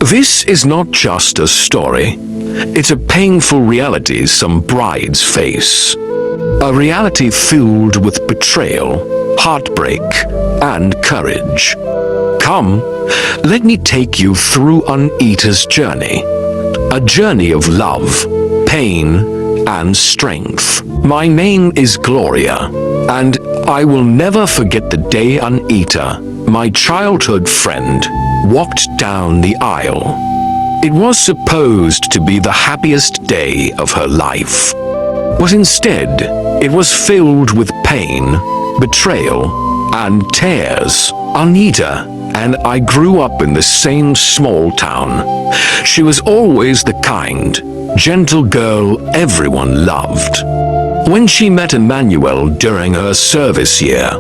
This is not just a story. It's a painful reality some brides face. A reality filled with betrayal, heartbreak, and courage. Come, let me take you through Anita's journey. A journey of love, pain, and strength. My name is Gloria, and I will never forget the day Anita, my childhood friend, walked down the aisle. It was supposed to be the happiest day of her life. But instead, it was filled with pain, betrayal, and tears. Anita and I grew up in the same small town. She was always the kind, gentle girl everyone loved. When she met Emmanuel during her service year,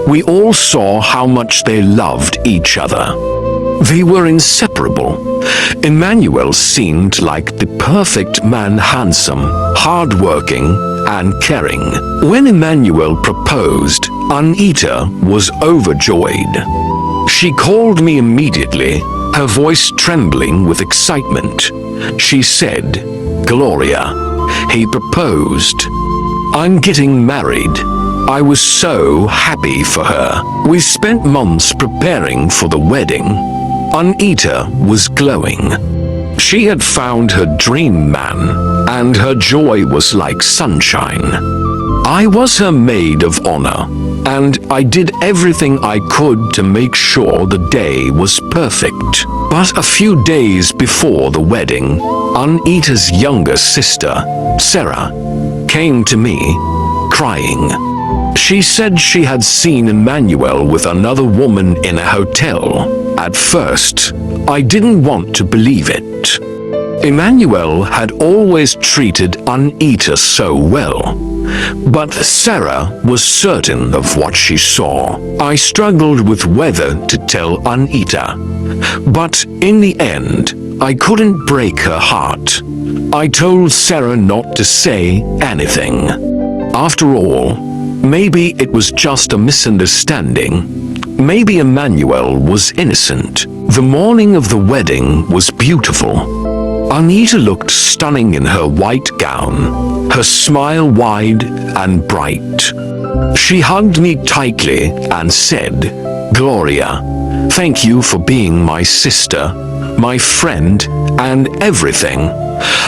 we all saw how much they loved each other. They were inseparable. Emmanuel seemed like the perfect man, handsome, hardworking, and caring. When Emmanuel proposed, Anita was overjoyed. She called me immediately, her voice trembling with excitement. She said, "Gloria, he proposed. I'm getting married." I was so happy for her. We spent months preparing for the wedding. Anita was glowing. She had found her dream man, and her joy was like sunshine. I was her maid of honor, and I did everything I could to make sure the day was perfect. But a few days before the wedding, Anita's younger sister, Sarah, came to me, crying. She said she had seen Emmanuel with another woman in a hotel. At first, I didn't want to believe it. Emmanuel had always treated Anita so well, but Sarah was certain of what she saw. I struggled with whether to tell Anita, but in the end, I couldn't break her heart. I told Sarah not to say anything. After all, maybe it was just a misunderstanding. Maybe Emmanuel was innocent. The morning of the wedding was beautiful. Anita looked stunning in her white gown, her smile wide and bright. She hugged me tightly and said, "Gloria, thank you for being my sister, my friend, and everything.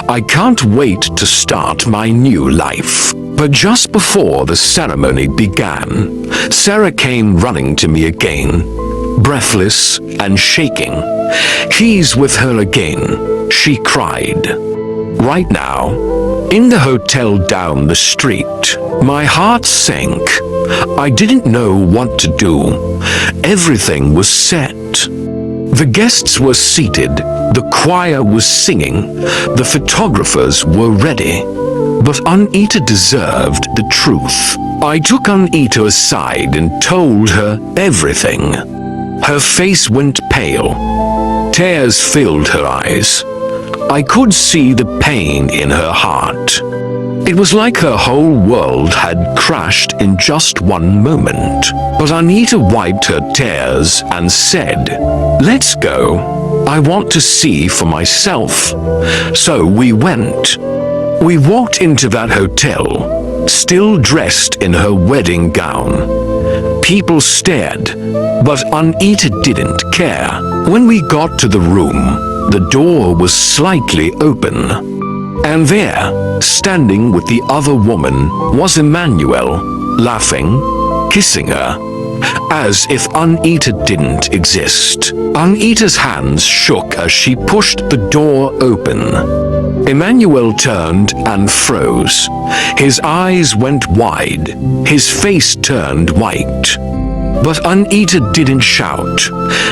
I can't wait to start my new life." But just before the ceremony began, Sarah came running to me again, breathless and shaking. "He's with her again," she cried. Right now, in the hotel down the street, my heart sank. I didn't know what to do. Everything was set. The guests were seated, the choir was singing, the photographers were ready. But Anita deserved the truth. I took Anita aside and told her everything. Her face went pale. Tears filled her eyes. I could see the pain in her heart. It was like her whole world had crashed in just one moment. But Anita wiped her tears and said, "Let's go. I want to see for myself." So we went. We walked into that hotel, still dressed in her wedding gown. People stared, but Anita didn't care. When we got to the room, the door was slightly open. And there, standing with the other woman, was Emmanuel, laughing, kissing her, as if Anita didn't exist. Anita's hands shook as she pushed the door open. Emmanuel turned and froze. His eyes went wide. His face turned white. But Anita didn't shout.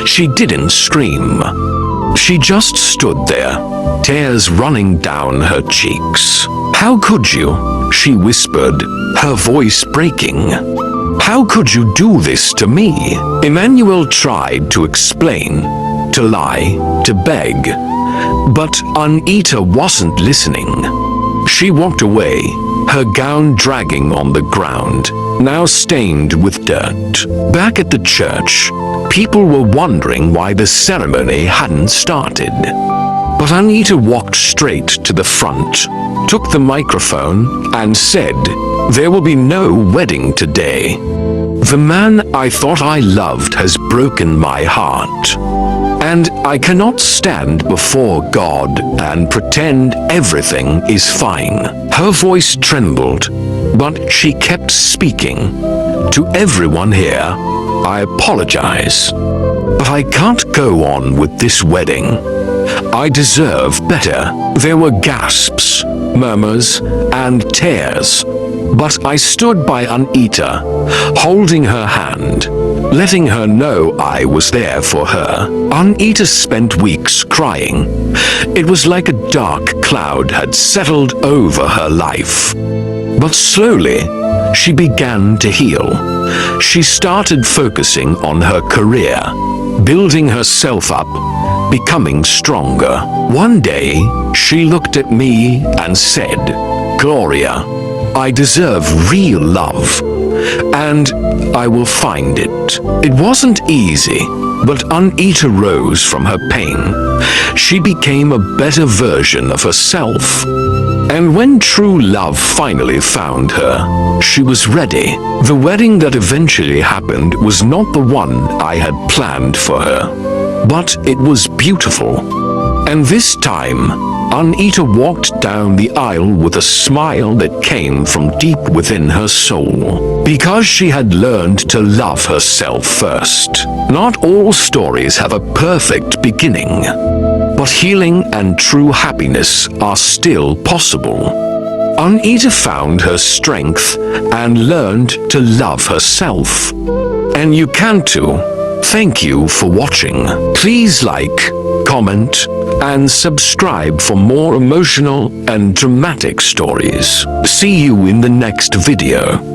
She didn't scream. She just stood there, tears running down her cheeks. "How could you?" she whispered, her voice breaking. "How could you do this to me?" Emmanuel tried to explain, to lie, to beg. But Anita wasn't listening. She walked away, her gown dragging on the ground, now stained with dirt. Back at the church, people were wondering why the ceremony hadn't started. But Anita walked straight to the front, took the microphone, and said, "There will be no wedding today. The man I thought I loved has broken my heart, and I cannot stand before God and pretend everything is fine." Her voice trembled, but she kept speaking. "To everyone here, I apologize, but I can't go on with this wedding. I deserve better." There were gasps, murmurs, and tears, but I stood by Anita, holding her hand, letting her know I was there for her. Anita spent weeks crying. It was like a dark cloud had settled over her life. But slowly, she began to heal. She started focusing on her career, building herself up, becoming stronger. One day, she looked at me and said, "Gloria, I deserve real love, and I will find it." It wasn't easy, but Anita rose from her pain. She became a better version of herself. And when true love finally found her, she was ready. The wedding that eventually happened was not the one I had planned for her, but it was beautiful. And this time, Anita walked down the aisle with a smile that came from deep within her soul, because she had learned to love herself first. Not all stories have a perfect beginning, but healing and true happiness are still possible. Anita found her strength and learned to love herself. And you can too. Thank you for watching. Please like, comment, and subscribe for more emotional and dramatic stories. See you in the next video.